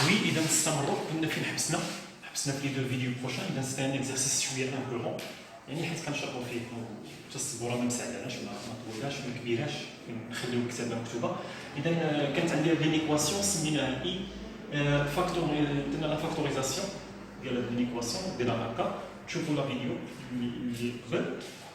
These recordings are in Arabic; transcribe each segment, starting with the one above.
وي اذا نستمروا كنا فين حبسنا في لي دو فيديو بروشان. اذا سيتي ان اكزرسيس شويه ان بو لون، يعني حيت كنشرحوا فيه حتى السبوره ما مساعدناش ما طولناش ما كبيراش، نخليو الكتابه مكتوبه. اذا كانت عندي هاد لينيكواسيون سميناها اي فاكتور، درنا لا فاكتوريزاسيون ديال هاد لينيكواسيون ديالها هكا. تشوفوا لا فيديو اللي قبل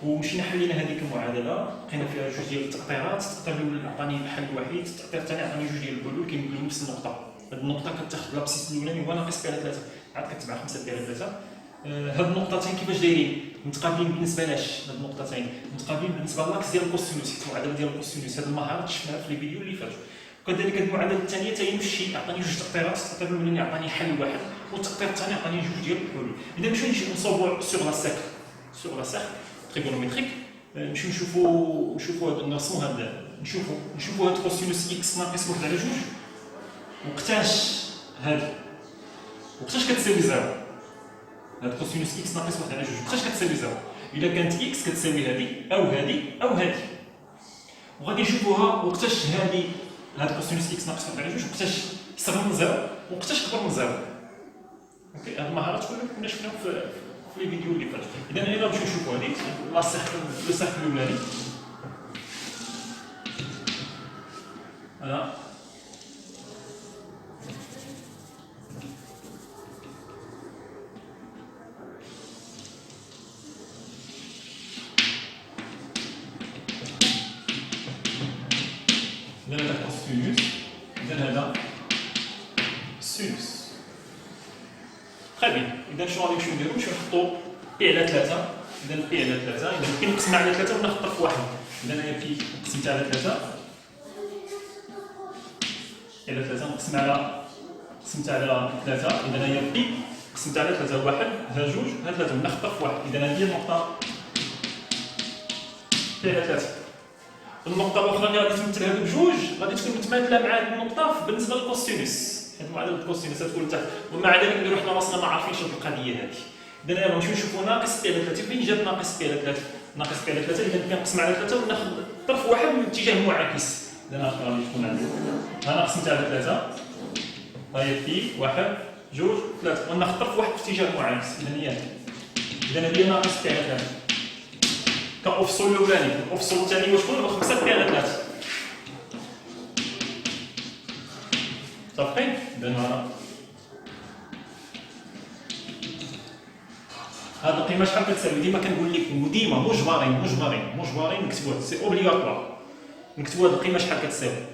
ومشينا حلينا هذيك المعادله، لقينا فيها جوج ديال التقطيرات. التقطير الاول عطاني حل وحيد، التقطير الثاني عطاني جوج ديال الحلول كيمكنوا نفس النقطه. هاد النقطه كتاخذ لابسيس الاولاني هو ناقص بها 3 عاد كتبع 5 بها 3. هاد النقطتين كيفاش دايرين متقابلين بالنسبه لاش؟ هاد النقطتين متقابلين بالنسبه لاكس ديال الكوسينوس، حيت المعادله ديال الكوسينوس هاد المهاره شفناها في الفيديو اللي فات. وكذلك هاد المعادله الثانيه حتى هي نفس الشيء، عطاني جوج تقطيرات، التقطير الاولاني عطاني حل واحد والتقطير الثاني عطاني جوج ديال الحلول. اذا نمشيو نصوبوا سور لا سيركل تريغونوميتريك، نمشيو نشوفوا نرسموا هاد نشوفوا هاد كوسينوس اكس ناقص 1 على 2 وقتاش كتساوي زيرو. هاد كوسينوس اكس ناقص 1 على 2 وقتاش كتساوي زيرو؟ الا كانت اكس كتساوي هادي او هادي او هادي، وغادي نشوفوها وقتاش هاد كوسينوس اكس ناقص 1 على 2 وقتاش صغر من زيرو وقتاش كبر من زيرو. اوكي، هاد المهارات كنا شفناهم في الفيديو اللي فات. اذا الا نمشيو نشوفوا هادي لا سيركل الاولاني هذا إذا هذا كوسينوس، إذا هذا سينوس. تري بيان. إذا شنو غادي نمشيو نديرو؟ نمشيو نحطو بي على 3. إذا بي على 3 إذا كاين نقسمها على 3 وناخذ طرف واحد. إذا أنا بي قسمتها على 3 على 3 قسمتها على 3. إذا هي بي قسمتها على 3 واحد ها جوج ها 3 وناخذ طرف واحد. إذا هذه هي النقطة بي على 3. النقطة الأخرى اللي غادي تمثلها بجوج غادي تكون متماثلة مع هذه النقطة بالنسبة للكوسينوس، حيت معادلة الكوسينوس غتكون تحت، ومع ذلك نديرو حنا راسنا ما عارفينش هذه القضية هذه. إذا يلاه نمشيو نشوفو ناقص بي على 3. فين جات ناقص بي على 3؟ ناقص بي على 3 إذا كنقسم على 3 وناخذ طرف واحد من الاتجاه المعاكس. إذا غادي تكون عندي أنا قسمتها على 3 ها هي بي واحد جوج 3 وناخذ طرف واحد في الاتجاه المعاكس. إذا هي إذا هذه ناقص بي على 3 كأفصل الأولاني. الأفصل الثاني واش هو 5 بي على 3. متفقين؟ إذا هاد القيمه شحال كتساوي؟ ديما كنقول لكم وديما مجبرين نكتبوها، سي اوبليغاتوار نكتبوا هاد القيمه شحال كتساوي.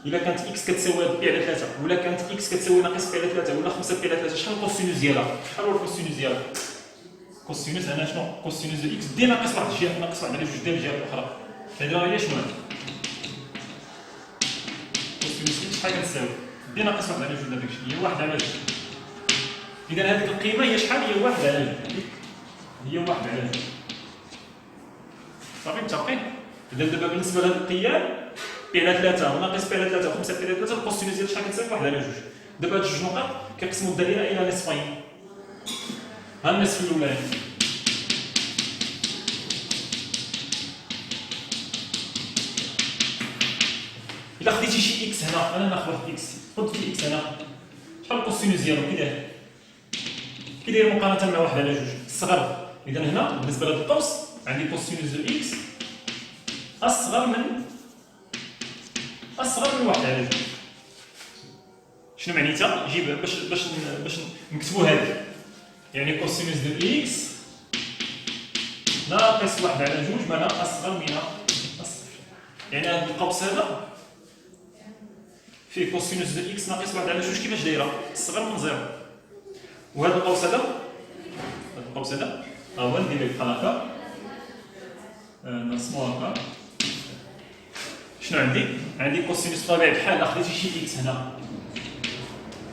الا كانت اكس كتساوي بي على 3 ولا كانت اكس كتساوي ناقص بي على 3 ولا 5 بي على 3، شحال الكوسينوس ديالها؟ شحال هو الكوسينوس ديالها؟ كوسينوس هنا شنو؟ كوسينوس دو اكس دي ناقص واحد الجهه ناقص واحد على جوج ديال الجهه الاخرى. هذا هي شنو؟ كوسينوس اكس شحال كتساوي؟ دي ناقص واحد على جوج ديال داكشي هي واحد على جوج. إذا هذيك القيمة هي شحال؟ هي 1 على 2. هي 1 على 2. صافي متفقين؟ إذا دابا بالنسبة لهاد القيم بي على 3 وناقص بي على 3 و5 بي على 3 الكوسينوس ديال شحال كتساوي؟ 1 على 2. دابا هاد جوج نقط كيقسموا الدائرة إلى نصفين. ها النصف الأولاني إلا خديتي شي إكس هنا، أنا ناخذ واحد إكس، خد في إكس هنا، شحال الكوسينوس ديالو كي داير مقارنة مع 1 على 2 الصغر. إذا هنا بالنسبة لهاد القوس عندي كوسينوس دو إكس أصغر من 1 على 2. شنو معنيتها؟ جيب باش نكتبو هادي، يعني كوسينوس دو إكس ناقص 1 على 2 معناها أصغر من الصفر. يعني هاد القوس هذا فيه كوسينوس دو إكس ناقص 1 على 2 كيفاش دايرة؟ أصغر من زيرو. وهذا القوس هذا ها هو ندير ليه بحال هكا، نرسمو هكا. شنو عندي كوسينوس طبيعي بحال خديتي شي اكس هنا،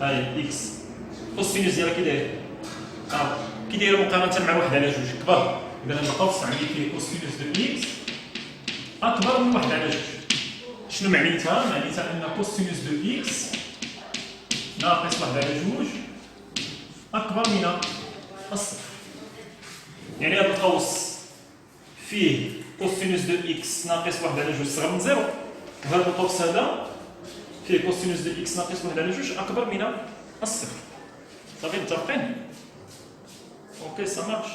ها هي اكس كوسينوس ديالها كي داير مقارنة مع 1 على 2 كبر. إذا هذا القوس عندي فيه كوسينوس دو اكس أكبر من 1 على 2. شنو معنيتها؟ معنيتها أن كوسينوس دو اكس ناقص 1 على 2 أكبر من الصفر. يعني هذا القوس فيه كوسينوس دو إكس ناقص 1 على 2 صغر من زيرو، وهذا القوس هذا فيه كوسينوس ديال اكس ناقص 1 على 2 اكبر من الصفر. صافي متفقين؟ اوكي سا مارش.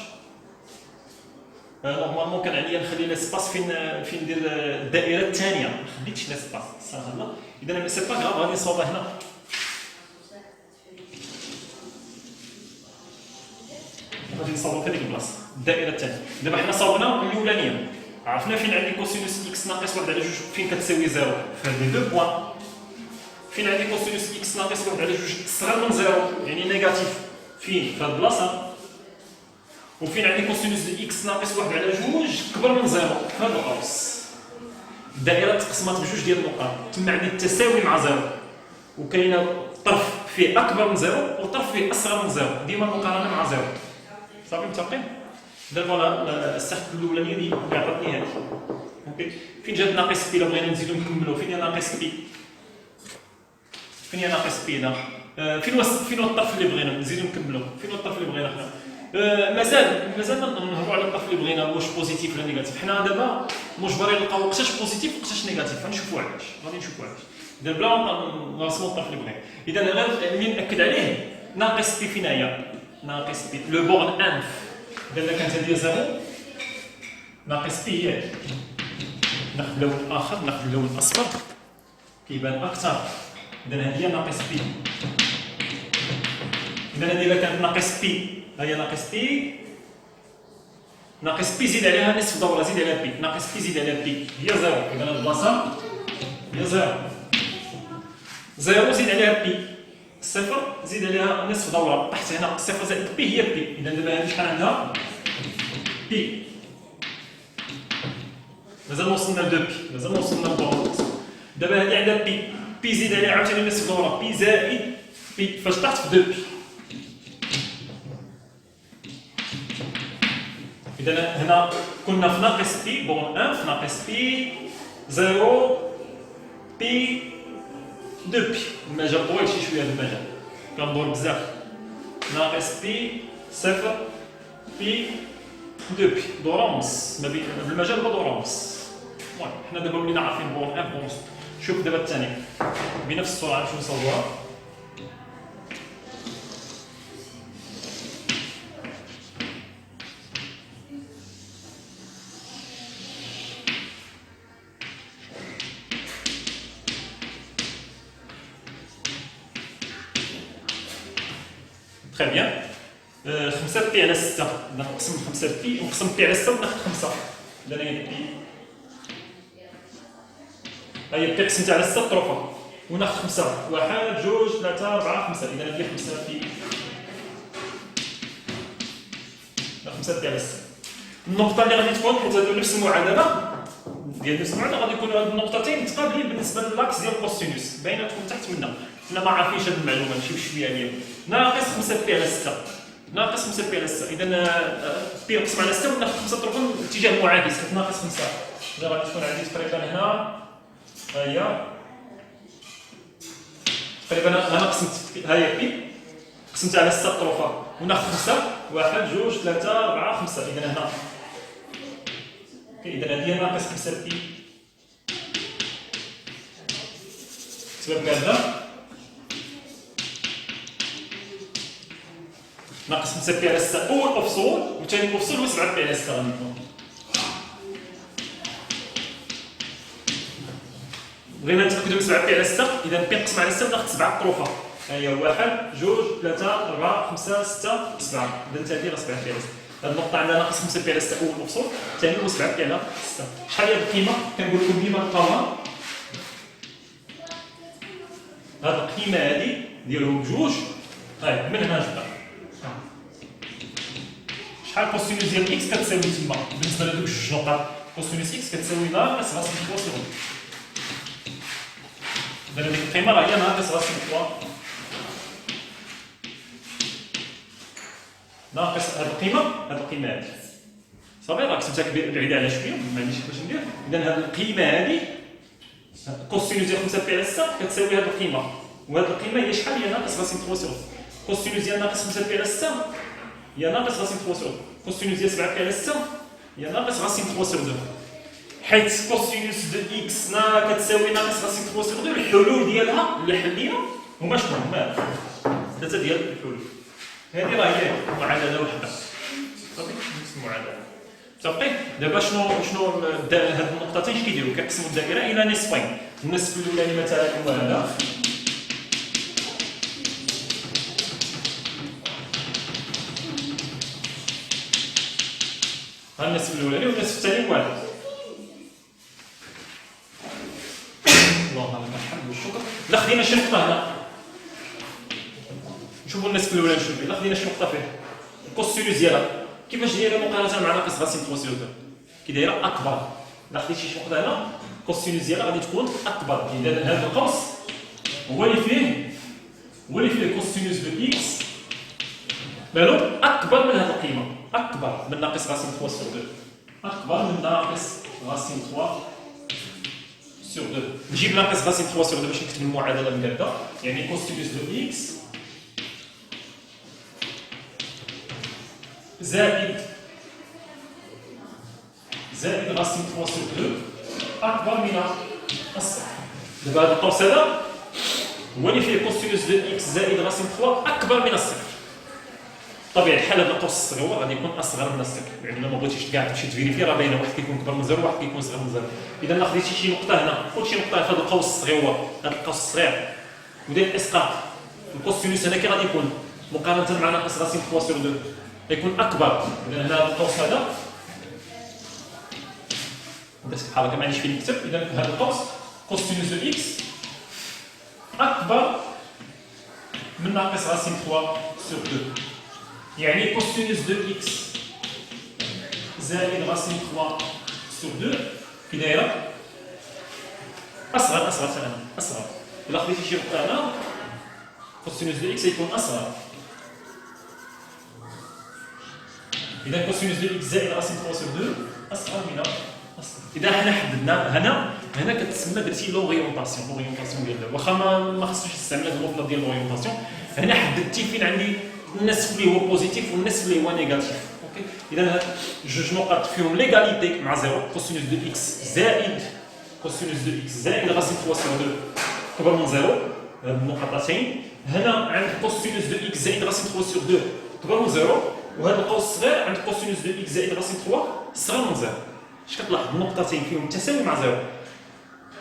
نورمالمون كان عليا نخلي لاسباس فين ندير الدائره الثانيه، ما خليتش لاسباس صافي. اذا سي با غاف غادي نصوبها هنا. غادي نصوبها في هذيك البلاصه الدائره الثانيه. دابا حنا صوبنا الاولانيه، عرفنا فين عندي كوسينوس اكس ناقص 1 على 2 فين كتساوي 0 في هذه دو بوان. فين عندي كوسينوس اكس ناقص 1 على 2 صغر من 0 يعني نيجاتيف فين في هذه البلاصه. وفين عندي كوسينوس ديال اكس ناقص 1 على 2 كبر من 0 في هذا القوس. الدائره تقسمات بجوج ديال النقاط، تما عندي التساوي مع 0 وكاينه طرف فيه اكبر من 0 وطرف فيه اصغر من 0، ديما المقارنه مع 0. صافي متفقين؟ دابا السحب الاولانيه اللي عطاتني هذه. اوكي فين جات ناقص بي؟ الا بغينا نزيدو نكملو فين هي ناقص بي؟ فين هي ناقص بي هنا؟ فين هو الطرف اللي بغينا نزيدو نكملو؟ فين هو الطرف اللي بغينا حنا؟ مازال نهضروا على الطرف اللي بغينا واش بوزيتيف ولا نيجاتيف. حنا دابا مجبرين نلقاو وقتاش بوزيتيف وقتاش نيجاتيف، غنشوفوا علاش. غادي نشوفوا علاش اذا بلا نرسموا الطرف اللي بغينا. اذا غير اللي ناكد عليه ناقص بي فين هي؟ ناقص بي لو بورن انف. اذا كانت هذه 0 ناقص بي هي. ناخذ اللون اخر، ناخذ اللون الاصفر كيبان اكثر. اذا هذه هي ناقص بي. اذا هذه الا كانت ناقص بي، ها هي ناقص بي، ناقص بي زيد عليها نصف دوره، زيد عليها بي، ناقص بي زيد عليها بي هي 0. اذا هذه البلاصه هي 0 0 زيد عليها بي، صفر زيد عليها نصف دوره، تحت هنا صفر زائد بي هي بي. اذا دابا هذه شحال عندها؟ بي. مازال ما وصلنا ل 2 بي، مازال ما وصلنا للدوره. دابا هذه عندها بي، بي زيد عليها عاوتاني نصف دوره، بي زائد بي فاش طاحت في 2 بي. إذا هنا كنا في ناقص بي بون 1 في ناقص بي 0 بي 2 بي. المجال طويل شي شويه، هذا المجال كندور بزاف. ناقص بي 0 بي 2 بي دورة ونص، ما بين المجال هو دورة ونص. المهم حنا دابا ولينا عارفين بون 1 بون. شوف دابا الثاني بنفس السرعه نمشيو نصورها. Très bien. 5 بي على 6 نقسم 5 بي ونقسم بي على 6 وناخذ 5. إذا هي بي، هي بي قسمتها على 6 طروفة وناخذ 5 1 2 3 4 5. إذا هذه 5 بي، 5 بي على 6. النقطة اللي غادي تكون حيت هادو نفس المعادلة ديال نفس المعادلة غادي يكونوا هاد النقطتين متقابلين بالنسبة للاكس ديال الكوسينوس، باينة تكون تحت منا. حنا ما عارفينش هاد المعلومة، نمشيو بشوية عليها. ناقص 5 بي على 6، ناقص 5 بي على 6. إذا بي نقسم على 6 وناخذ 5 طروفة اتجاه معاكس حيت ناقص 5. إذا غادي تكون عندي تقريبا هنا ها هي تقريبا أنا قسمت ها هي بي قسمتها على 6 طروفة وناخذ 5 1 2 3 4 5. إذا هنا إذا هذه هي ناقص 5 بي. سبب هذا ناقص 5 بي على 6 أول مفصول، وثاني مفصول هو 7 بي على 6 غادي يكون. بغينا نتأكدوا من 7 بي على 6. إذا بي نقسم على 6 ناخذ 7 طروفة. ها هي 1 2 3 4 5 6 7. إذا هذه راه 7 بي على 6. هذه النقطة عندنا ناقص 5 بي على 6 أول مفصول، الثاني هو 7 بي على 6. شحال هي القيمة؟ كنقول لكم ديما نلقاوها. هذه القيمة هذه ديالهم بجوج، هاي من هنا نبدا. شحال كوسينوس ديال اكس كتساوي تما بالنسبة لهذوك جوج نقط؟ كوسينوس اكس كتساوي ناقص راسين 3 سيغون. إذا هذيك القيمة راه هي ناقص راسين 3. ناقص هذه القيمة هذه. صافي راه كتبتها بعيدة على شوية ما عنديش باش ندير. إذا هذه القيمة هذه كوسينوس ديال 5 بي على 6 كتساوي هذه القيمة، وهذه القيمة هي شحال؟ هي ناقص راسين 3 سيغون. كوسينوس ديال ناقص 5 بي على 6 هي ناقص راسين 3 سيغون. كوسينوس ديال 7 بي على 6 هي ناقص راسين 3 سيغون. حيت كوسينوس دو اكس كتساوي ناقص راسين 3 سور 2 الحلول ديالها الحليه هما شكون هما ثلاثه ديال الحلول. هذه راه هي معادله وحده صافي نفس المعادله صافي. دابا شنو هاد النقطتين اش كيديروا كيقسموا الدائره الى نصفين. النصف الاولاني مثلا هو هذا النصف الاولاني والنصف الثاني هو هذا. اللهم لك الحمد والشكر. الا خدينا شي نقطه هنا نشوفوا النصف الاولاني شنو فيه. الا خدينا شي نقطه فيه الكوسينوس ديالها كيفاش دايره مقارنه مع ناقص راسين 3 سور 2 كي دايره اكبر. الا خديتي شي نقطه هنا الكوسينوس ديالها غادي تكون اكبر. اذا هذا القوس هو اللي فيه كوسينوس دو اكس مالو اكبر من هذه القيمه، اكبر من ناقص راسين 3 سور 2، اكبر من ناقص راسين 3 سور 2. نجيب ناقص راسين 3 سور 2 باش نكتب المعادله من هكذا. يعني كوسينوس دو اكس زائد راسين 3 سور 2 اكبر من الصفر. دابا هذا القوس هذا هو اللي فيه كوسينوس دو اكس زائد راسين 3 اكبر من الصفر. طبيعي الحال هذا القوس الصغيور غادي يكون اصغر من الصفر. يعني الا ما بغيتيش كاع تمشي تفيريفي راه باينه واحد كيكون كبر من زيرو واحد كيكون صغير من زيرو. اذا الا خديتي شي نقطه هنا خذ شي نقطه في هذا القوس الصغيور، هذا القوس الصغير ودير الاسقاط، الكوسينوس هنا كي غادي يكون مقارنه مع ناقص راسين 3 سور 2 غيكون اكبر. اذا هنا هذا القوس هذا درت بحال هكا ما عنديش فين نكتب. اذا هذا القوس كوسينوس دو اكس اكبر من ناقص راسين 3 سور 2. يعني كوسينوس دو اكس زائد راسين 3 سور 2 كي دايره اصغر ثاني اصغر. الا خديتي شي نقطه هنا كوسينوس دو اكس يكون اصغر. اذا كوسينوس دو اكس زائد راسين 3 سور 2 اصغر من اصغر. اذا حنا حددنا هنا كتسمى درتي لوريونطاسيون ديال واخا ما خصنيش نستعمل هاد اللوطله ديال لوريونطاسيون. هنا حددتي فين عندي النصف اللي هو بوزيتيف والنصف اللي هو نيجاتيف. اوكي اذا هاد جوج نقط فيهم ليغاليتي مع زيرو. كوسينوس دو اكس زائد راسين 3 سور 2 كبر من زيرو. هاد النقطتين هنا عند كوسينوس دو اكس زائد راسين 3 سور 2 كبر من زيرو، وهذا القوس الصغير عند كوسينوس دو اكس زائد راسين 3 صغر من زيرو. اش كتلاحظ النقطتين فيهم التساوي مع زيرو،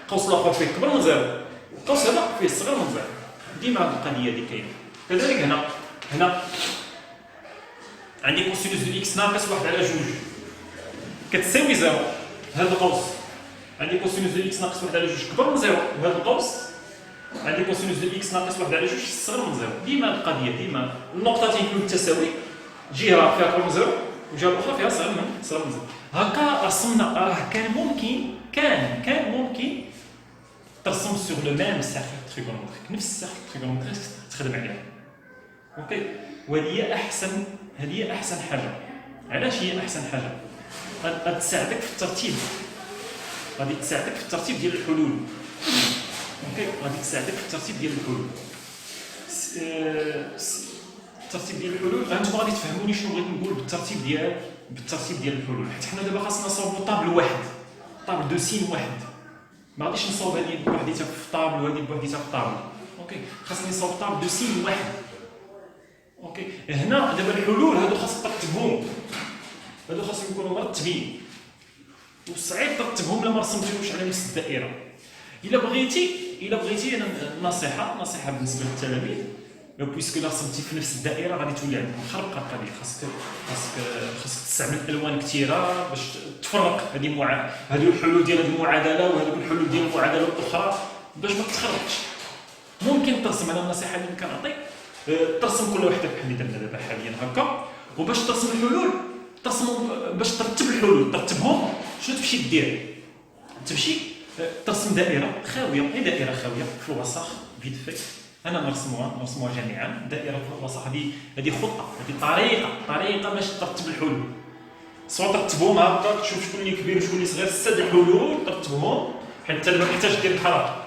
القوس الاخر فيه كبر من زيرو والقوس هذا فيه صغر من زيرو. ديما هذه القضيه اللي كاينه. كذلك هنا عندي كوسينوس دو اكس ناقص 1 على 2 كتساوي زيرو. هذا القوس عندي كوسينوس دو اكس ناقص 1 على 2 كبر من زيرو، وهذا القوس عندي كوسينوس دو اكس ناقص 1 على 2 صغر من زيرو. ديما القضيه ديما النقطتين فيهم التساوي، جهه فيها كبر من زيرو والجهه الاخرى فيها صغر من زيرو. هكا رسمنا. راه كان ممكن ترسم سور لو ميم سيركل تريغونومتريك، نفس السيركل تريغونومتريك تخدم عليها. اوكي وهذه هي احسن حاجه. علاش هي احسن حاجه؟ غادي تساعدك في الترتيب، ديال الحلول. اوكي غادي تساعدك في الترتيب ديال الحلول. الترتيب ديال الحلول انتم غادي تفهموني شنو بغيت نقول بالترتيب ديال الحلول. حيت حنا دابا خاصنا نصاوبوا طابل واحد، طابل دو سين واحد. ما غاديش نصاوب هذه بوحديتها في طابل وهذه بوحديتها في طابل. اوكي خاصني نصاوب طابل دو سين واحد. اوكي هنا دابا الحلول هادو خاص ترتبهم، هادو خاصهم يكونوا مرتبين، وصعيب ترتبهم الا ما رسمتيهمش على نفس الدائره. الا بغيتي انا نصيحه بالنسبه للتلاميذ، بويسكو الا رسمتي في نفس الدائره غادي تولي عندك مخربقه القضيه. خاصك تستعمل الوان كثيره باش تفرق هذه الحلول ديال هذه المعادله وهذوك الحلول ديال المعادله الاخرى باش ما تتخربقش. ممكن ترسم، انا النصيحه اللي كنعطي ترسم كل وحده بحال اللي درنا دابا حاليا هكا، وباش ترسم الحلول باش ترتب الحلول ترتبهم. شنو تمشي دير؟ تمشي ترسم دائره خاويه، دائره خاويه في الوسط فيد فيك. انا نرسموها جميعا دائره في الوسط. هذه خطه، هذه طريقه باش ترتب الحلول. سواء ترتبهم هكا تشوف شكون اللي كبير وشكون اللي صغير، 6 حلول ترتبهم. حيت انت دابا محتاج دير بحال هكا،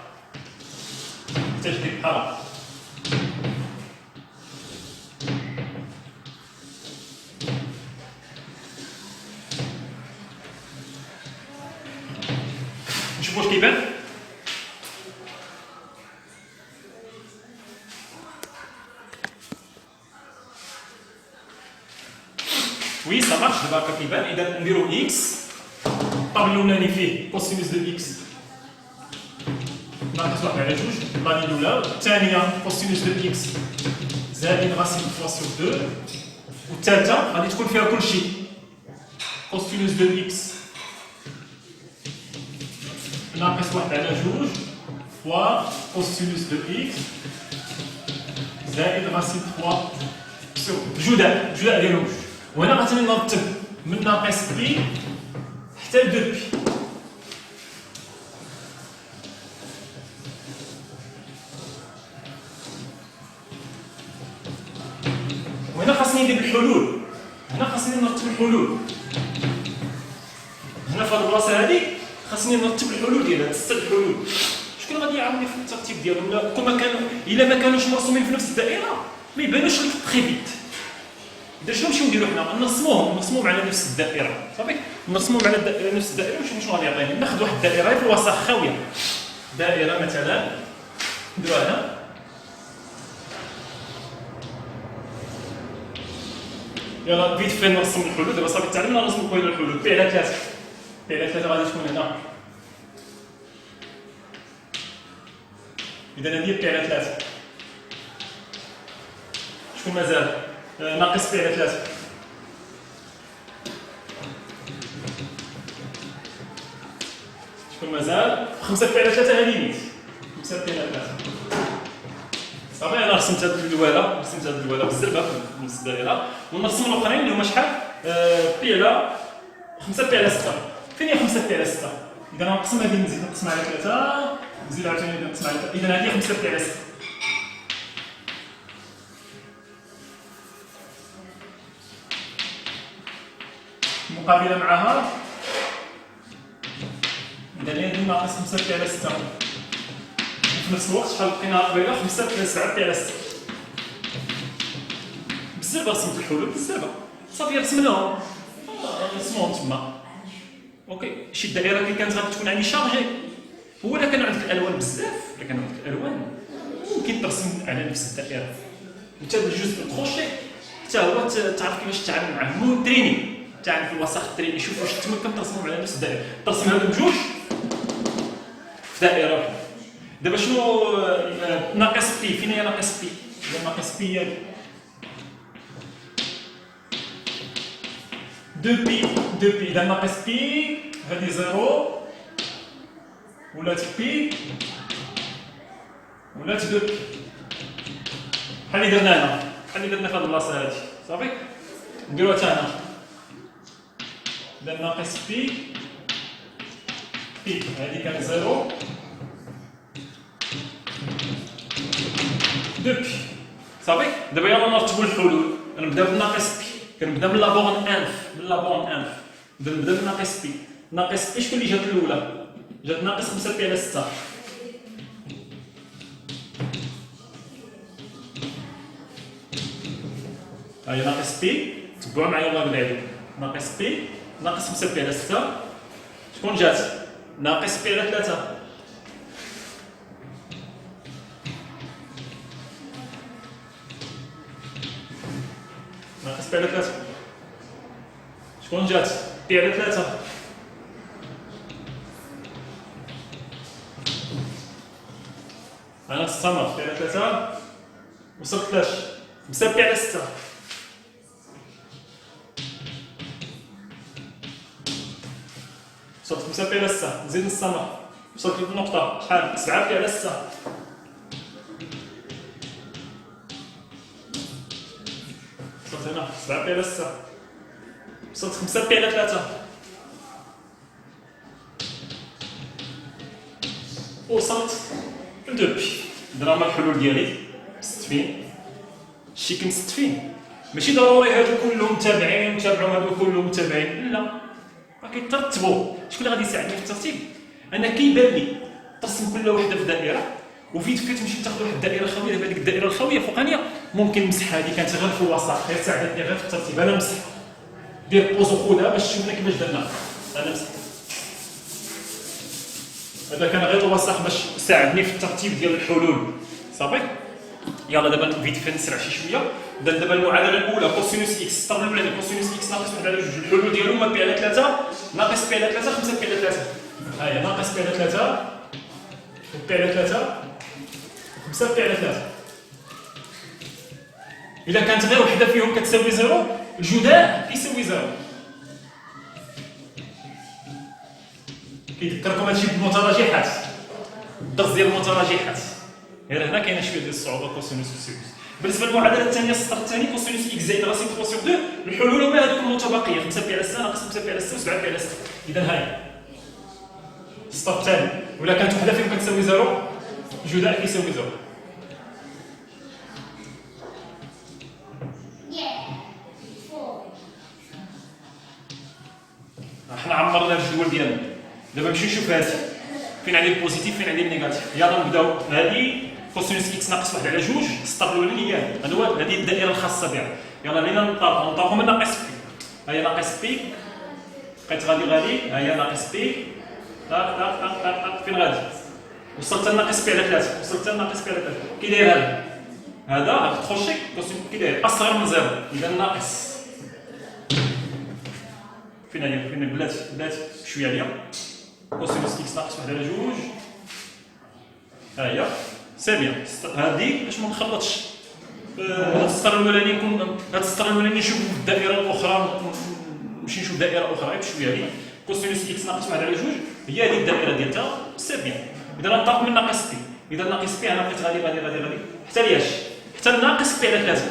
كيبان؟ وي سا مارش دابا هكا كيبان. اذا نديرو اكس، الطابلو الاولاني فيه كوسينوس دو اكس ناقص 1 على 2، لاني الاولى. الثانيه كوسينوس دو اكس زائد راسين فوا سور 2، والثالثه غادي تكون فيها كلشي كوسينوس دو اكس ناقص 1 على 2 فوا كوسينوس دو اكس زائد راسين فوا سور جداء ديالهم جوج. وهنا غادي نرتب من ناقص بي حتى ل 2 بي. وهنا خاصني ندير الحلول، هنا خاصني نرتب الحلول. هنا في هذه البلاصه هذه خاصني نرتب الحلول ديالها، ست الحلول. شكون غادي يعاوني في الترتيب ديالهم؟ كما كانوا الا ما كانوش مرسومين في نفس الدائره ما يبانوش لك تري فيت. اذا شنو نمشيو نديرو حنا؟ نرسموهم على نفس الدائره، صافي. نرسموهم على نفس الدائره ونشوفوا شنو غادي يعطيني. ناخذ واحد الدائره في الوسط خاويه، دائره مثلا نديروها هنا. يلا فيت فين نرسم الحلول. دابا صافي تعلمنا نرسموا كويس الحلول. بي على 3، بي على 3 غادي تكون هنا. اذا ندير بي على 3. شكون مازال؟ ناقص بي على 3. شكون مازال؟ 5 بي على 3 هذه نيت. 5 بي على 3 صافي. انا رسمت هاد الدواله، بالزربه في نفس الدائره، ونرسم الاخرين اللي هما شحال؟ بي على 5 بي على 6. فين هي 5 بي على 6؟ اذا نقسم هذه نزيد نقسم على 3، نزيد عاوتاني نقسم على 3. اذا هذه 5 بي على 6. مقابله معها اذا هذه ناقص 5 بي على 6. في نفس الوقت شحال لقينا قبيله؟ 5 بي 7 بي على 6. بزاف رسمت الحلول بزاف صافي رسمناهم، رسموهم تما. اوكي شي دائره اللي كانت غادي تكون عندي شارجي. هو الا كان عندك الالوان بزاف، الا كان عندك الالوان ممكن ترسم على نفس الدائره. انت الجزء الكروشي حتى هو تعرف كيفاش تتعامل معاه. مو تريني تعرف الوسط التريني. شوف واش تمكن ترسمهم على نفس الدائره. ترسم هادو بجوج في دائره واحده. دابا شنو ناقص بي؟ فين هي ناقص بي؟ اذا ناقص بي هي 2 بي. اذا ناقص بي هذه 0 ولات بي ولات 2 بي. بحال اللي درنا هنا، بحال اللي درنا في هذه البلاصه هذه، صافي. نديروها حتى هنا. اذا ناقص بي هذه كانت 0 2 بي، صافي. دابا يلا نرتبوا الحلول. نبداو بالناقص بي. كنبدا من لابورن انف، نبدا من ناقص بي. ناقص بي شكون اللي جات الاولى؟ جات ناقص 5 بي على 6. هاي ناقص بي، تبعوا معايا الله بالعيد. ناقص بي ناقص 5 بي على 6. شكون جات؟ ناقص بي على 3. ناقص بي على 3. شكون جات؟ بي على 3. انا استمر بي على 3 وصلت لاش 5 بي على 6. وصلت 5 بي على 6. نزيد نستمر وصلت للنقطة شحال؟ 7 بي على 6. وصلت هنا 7 بي على 6. وصلت 5 بي على 3. وصلت ل 2 بي. هذا هما الحلول ديالي مستفين. شي كنستفين ماشي ضروري هادو كلهم تابعين نتابعوا هادو كلهم تابعين، لا راه كيترتبوا. شكون اللي غادي يساعدني في الترتيب؟ انا كيبان لي ترسم كل وحده في دائره، وفيت تمشي تاخذ واحد الدائره خاويه. دابا هذيك الدائره الخاويه فوقانيه ممكن نمسحها، هذه كانت غير في الوسط، غير ساعدتني غير في الترتيب. انا مسح دير بوز وخذها باش تشوفنا كيفاش درنا. انا مسح هذا كان غير وسخ باش ساعدني في الترتيب ديال الحلول صافي. يلا دابا فيت في نسرع شي شويه. دابا المعادله الاولى كوسينوس اكس الطرف الاولاني كوسينوس اكس ناقص 1 على 2 الحلول ديالو ما بي على 3 ناقص بي على 3 5 بي على 3. ها هي ناقص بي على 3 بي على 3 5 بي على 3. اذا كانت غير وحده فيهم كتساوي 0 الجداء كيساوي 0. كيذكركم هادشي بالمتراجحات الدرس ديال المتراجحات. غير هنا كاينه شويه ديال الصعوبه كوسينوس وسينوس. بالنسبه للمعادله الثانيه السطر الثاني كوسينوس اكس زائد راسين 3 سور 2 الحلول هما هذوك المتبقيه 5 بي على 6 ناقص 5 بي على 6 و7 بي على 6. اذا هاي السطر الثاني ولا كانت وحده فيهم كتساوي 0 جداء كيساوي 0. حنا عمرنا الجدول ديالنا. دابا نمشيو نشوف هادي فين عندي البوزيتيف فين عندي النيجاتيف. يلا نبداو. هادي كوسينوس اكس ناقص 1 على 2 السطر الاولاني هي هذا هو هذه الدائره الخاصه بها. يلا لينا نطلقوا من ناقص بي. ها هي ناقص بي بقيت غادي ها هي ناقص بي طاق طاق طاق طاق طاق فين غادي وصلت لناقص بي على 3 وصلت لناقص بي على 3. كي داير هذا تخشي كي داير اصغر من 0 اذا ناقص فين هي فين بلات شويه عليا كوسينوس اكس ناقص 1 على 2 ها هي سي بيان. هادي باش ما نخلطش هاد السطر الاولاني يكون هاد السطر الاولاني نشوف الدائره الاخرى نمشي نشوف دائره اخرى بشويه هذه كوسينوس اكس ناقص 1 على 2 هي هذه الدائره ديالها سي بيان. اذا ننطلق من ناقص بي. اذا ناقص بي انا بقيت غادي حتى لياش حتى ناقص بي على 3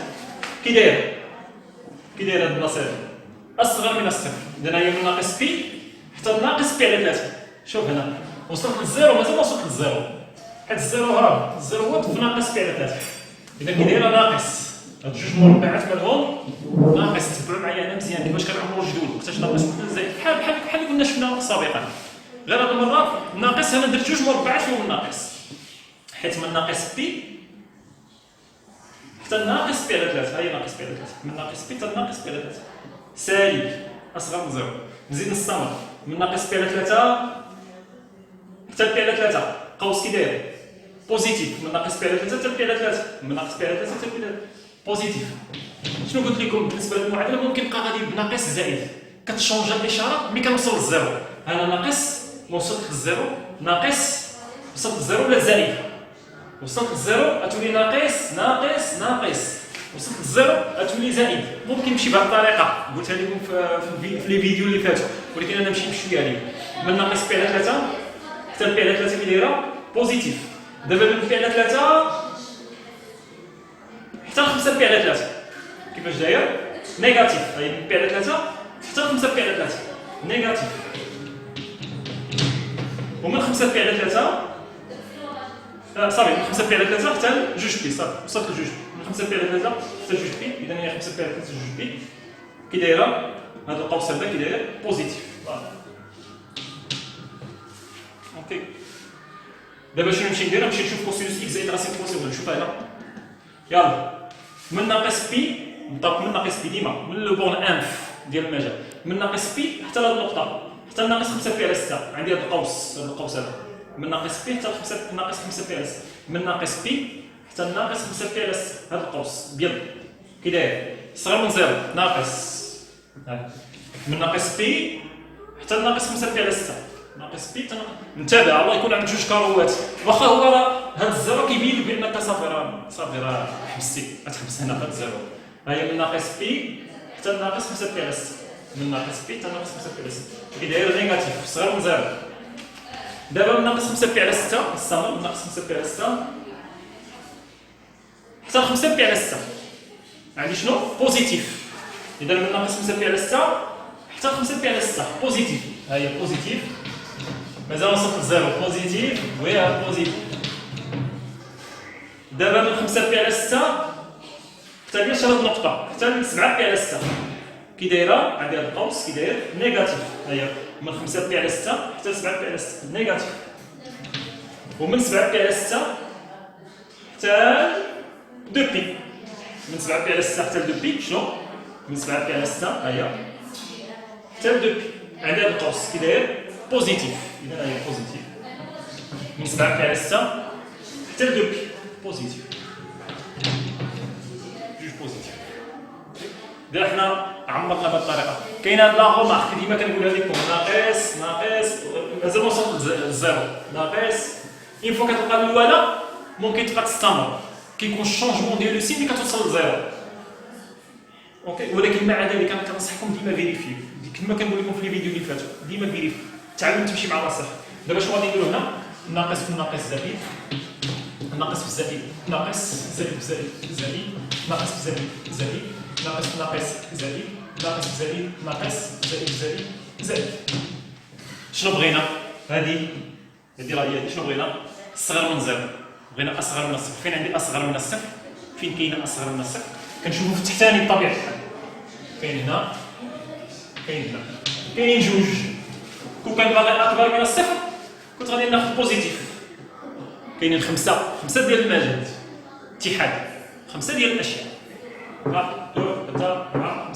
كي داير هاد البلاصه هادي اصغر من الصفر. اذا هي من ناقص بي حتى ناقص بي على 3. شوف هنا وصلت للزيرو مازال ما وصلت للزيرو حيت الزيرو هرب الزيرو هو في ناقص بي على 3. اذا كي دايره ناقص هاد جوج مربعات مالهم ناقص. تبعوا معايا انا مزيان كيفاش كنعمروا الجدول وقتاش ناقص زائد بحال اللي كنا شفنا سابقا. غير هاد المره ناقص انا درت جوج مربعات فيهم ناقص حيت من ناقص بي حتى ناقص بي على 3. هاي ناقص بي على 3 من ناقص بي حتى ناقص بي على 3 سالب اصغر من 0. نزيد نستمر من ناقص بي على 3 حتى بي على 3 قوس كي داير بوزيتيف من ناقص بي على 3 حتى بي على 3 من ناقص بي على 3 حتى بي على بوزيتيف. شنو قلت لكم بالنسبه للمعادله ممكن يبقى غادي بناقص زائد كتشونجا الاشاره ملي كنوصل للزيرو. انا ناقص وصلت للزيرو ناقص وصلت للزيرو ولا زائد وصلت للزيرو اتولي ناقص وصلت للزيرو اتولي زائد. ممكن نمشي بهذه الطريقه قلتها لكم في لي فيديو اللي فاتوا ولكن انا نمشي بشويه عليه. من ناقص بي على 3 حتى بي على 3 كي دايره بوزيتيف. دابا من بي على 3 حتى 5 بي على 3 كيفاش داير نيجاتيف. هاي من بي على 3 حتى 5 بي على 3 نيجاتيف. ومن 5 بي على 3 صافي من 5 بي على 3 حتى 2 بي صافي وصلت ل 2 من 5 بي على 3 حتى 2 بي. اذا هي 5 بي على 3 2 بي كي دايره هذا القوس هذا كي داير بوزيتيف. اوكي دابا شنو نمشي ندير نمشي نشوف كوسينوس اكس زائد راسين 3 سور. نشوف هنا يلا من ناقص بي نطلق من ناقص بي ديما من لو بون انف ديال المجال من ناقص بي حتى لهاد النقطه حتى ناقص 5 بي على 6. عندي هذا القوس هذا من ناقص بي حتى ناقص 5 بي على 6 من ناقص بي حتى ناقص 5 بي على 6. هذا القوس بيض كي داير صغر من 0 ناقص من ناقص بي حتى ناقص 5 بي على 6 ناقص بي نتابع الله يكون عند جوج كاروات واخا هو راه هاد الزيرو كيبين لك بانك صافي راه حبستي غتحبس هنا هاد الزيرو. هاهي من ناقص بي حتى ناقص 5 بي على 6 من ناقص بي حتى ناقص 5 بي على 6 كي داير نيجاتيف صغر من 0. دابا من ناقص 5 بي على 6 استمر من ناقص 5 بي على 6 حتى 5 بي على 6 عندي شنو بوزيتيف. اذا من ناقص 5 بي على 6 حتى 5 بي على 6 بوزيتيف. ها هي بوزيتيف مازال وصلت للزيرو بوزيتيف ويا بوزيتيف. دابا من 5 بي على 6 حتى هي شي هاد النقطه حتى 7 بي على 6 كي دايره عندي هاد القوس كي داير نيجاتيف. ها هي من 5 بي على 6 حتى 7 بي على 6 نيجاتيف. ومن 7 بي على 6 حتى 2 بي من 7 بي على 6 حتى 2 بي شنو من 7 بي على 6 ها هي حتى 2 بي عندي هاد القوس كي داير بوزيتيف. اذا هي بوزيتيف من 7 على 6 حتى ل 2 بي بوزيتيف، جوج بوزيتيف. إذا حنا عمرنا بهذه الطريقه. كاين هاد لا رومارك ديما كنقولها لكم، ناقص ناقص مازال ما وصلت للزيرو، ناقص اون فوا كتلقى الاولى ممكن تبقى تستمر، كيكون الشونجمون ديال لو سين ملي كتوصل للزيرو. اوكي، ولكن مع ذلك انا كنصحكم ديما فيريفيو، كما كنقول لكم في لي فيديو اللي فاتوا، ديما فيريفيو، تعلم تمشي مع راسك. دابا شنو غادي نديرو هنا؟ ناقص في الناقص زائد، ناقص في الزائد ناقص، زائد في زائد زائد، ناقص في زائد زائد، ناقص في ناقص زائد، ناقص في زائد ناقص، زائد زائد زائد. شنو بغينا؟ هذه راه هي شنو بغينا؟ الصغر من زيرو، بغينا اصغر من الصفر. فين عندي اصغر من الصفر؟ فين كاينه اصغر من الصفر؟ كنشوفو في التحتاني بطبيعه الحال. كاين هنا، كاين هنا، كاينين جوج. كون كان باغي اكبر من الصفر كنت غادي ناخذ بوزيتيف. كاينين خمسه ديال المجال، اتحاد، 5 ديال الاشياء. 1 2 3 4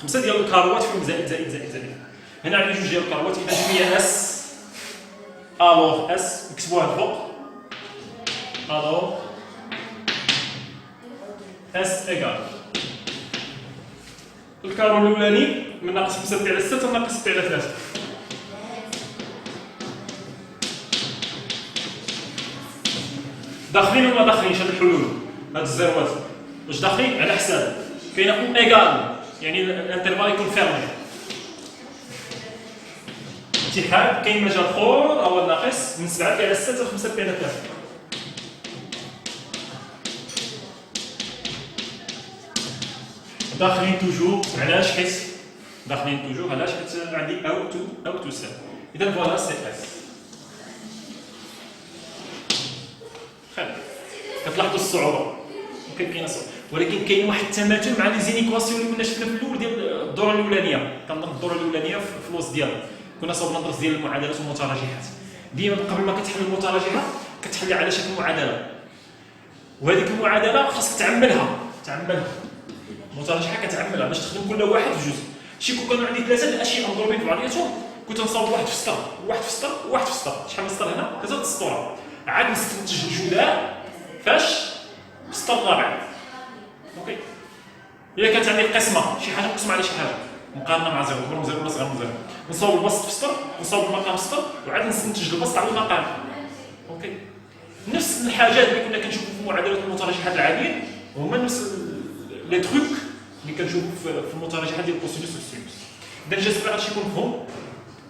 5 ديال الكاروات فيهم زائد زائد زائد زائد. هنا عندي جوج ديال الكاروات، اذا شويه اس الوغ اس نكتبوها الفوق، الوغ اس ايكال الكارو الاولاني من ناقص 5 على 6 ناقص 6 على 3. داخلين ولا ما داخلينش هاد الحلول؟ هاد الزيروات واش داخلين؟ على حساب كاينه او ايكال، يعني الانترفال يكون فيرمي. اتحاد كاين مجال خور او ناقص من 7 على 6 ل 5 على 3. داخلين توجور، علاش؟ حيت داخلين توجور، علاش؟ حيت عندي او تو سيل. اذا فوالا سي اس. خير، كتلاحظوا الصعوبه، ممكن كاينه صعوبه، ولكن كاين واحد التماثل مع لي زينيكواسيون اللي كنا شفنا في الاول ديال الدوره الاولانيه. كنظن الدوره الاولانيه في الوسط ديالها كنا صوبنا درس ديال المعادلات والمتراجحات. ديما قبل ما كتحل المتراجحه كتحل على شكل معادله، وهذيك المعادله خاصك تعملها. المتراجحه كتعملها باش تخدم كل واحد في جزء. شي كون كانوا عندي 3 الاشياء مضروبين في بعضياتهم كنت نصاوب واحد في سطر وواحد في سطر وواحد في سطر. شحال من سطر هنا؟ 3 سطور. عاد نستنتج الجداء فاش؟ في السطر الرابع. اوكي، الا كانت عندي القسمه شي حاجه مقسمه على شي حاجه مقارنه مع زيرو، اكبر من زيرو ولا صغر من زيرو، نصاوب البسط في سطر ونصاوب المقام في سطر وعاد نستنتج البسط على المقام. اوكي، نفس الحاجات اللي كنا كنشوفوا في معادلات المتراجحات العاديين هما نفس لي تروك اللي كنشوفوا في المتراجحات ديال الكوسينوس والسينوس. اذا جاسبر هادشي يكون مفهوم.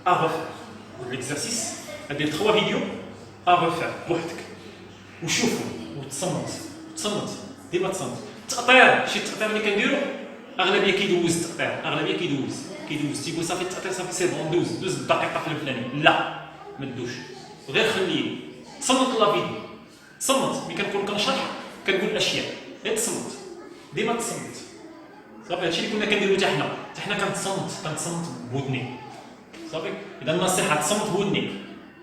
افير ليكزارسيس هادي 3 فيديو افير بوحدك وشوفوا وتصنت ديما تصنت. التأطير، شي التأطير اللي كنديرو اغلبيه كيدوز التأطير، اغلبيه كيدوز تيقول صافي التأطير صافي سي بون دوز الدقيقه الفلانيه. لا، ما تدوش، غير خليه تصنت لا فيديو. تصنت ملي كنكون كنشرح كنقول الاشياء، غير تصنت، ديما تصنت. صافي هادشي اللي كنا كنديرو حتى حنا كنتصنت بودني. صافي، اذا النصيحه تصنت بودنيك.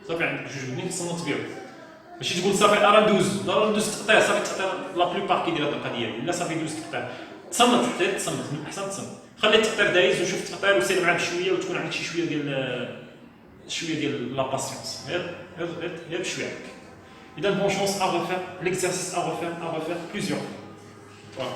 صافي عندك جوج ودنين تصنت بهم، ماشي تقول صافي راه ندوز التأطير. صافي التأطير لا بلوبار كيدير هاد القضيه، لا صافي دوز التأطير. تصنت، من احسن تصنت. خلي التأطير دايز وشوف التأطير وسير معاه بشويه وتكون عندك شي شويه ديال لا باسيونس، غير بشويه هكاك. اذا بون شونس ا ريفير ليكزارسيس ا ريفير بليزيور. فوالا.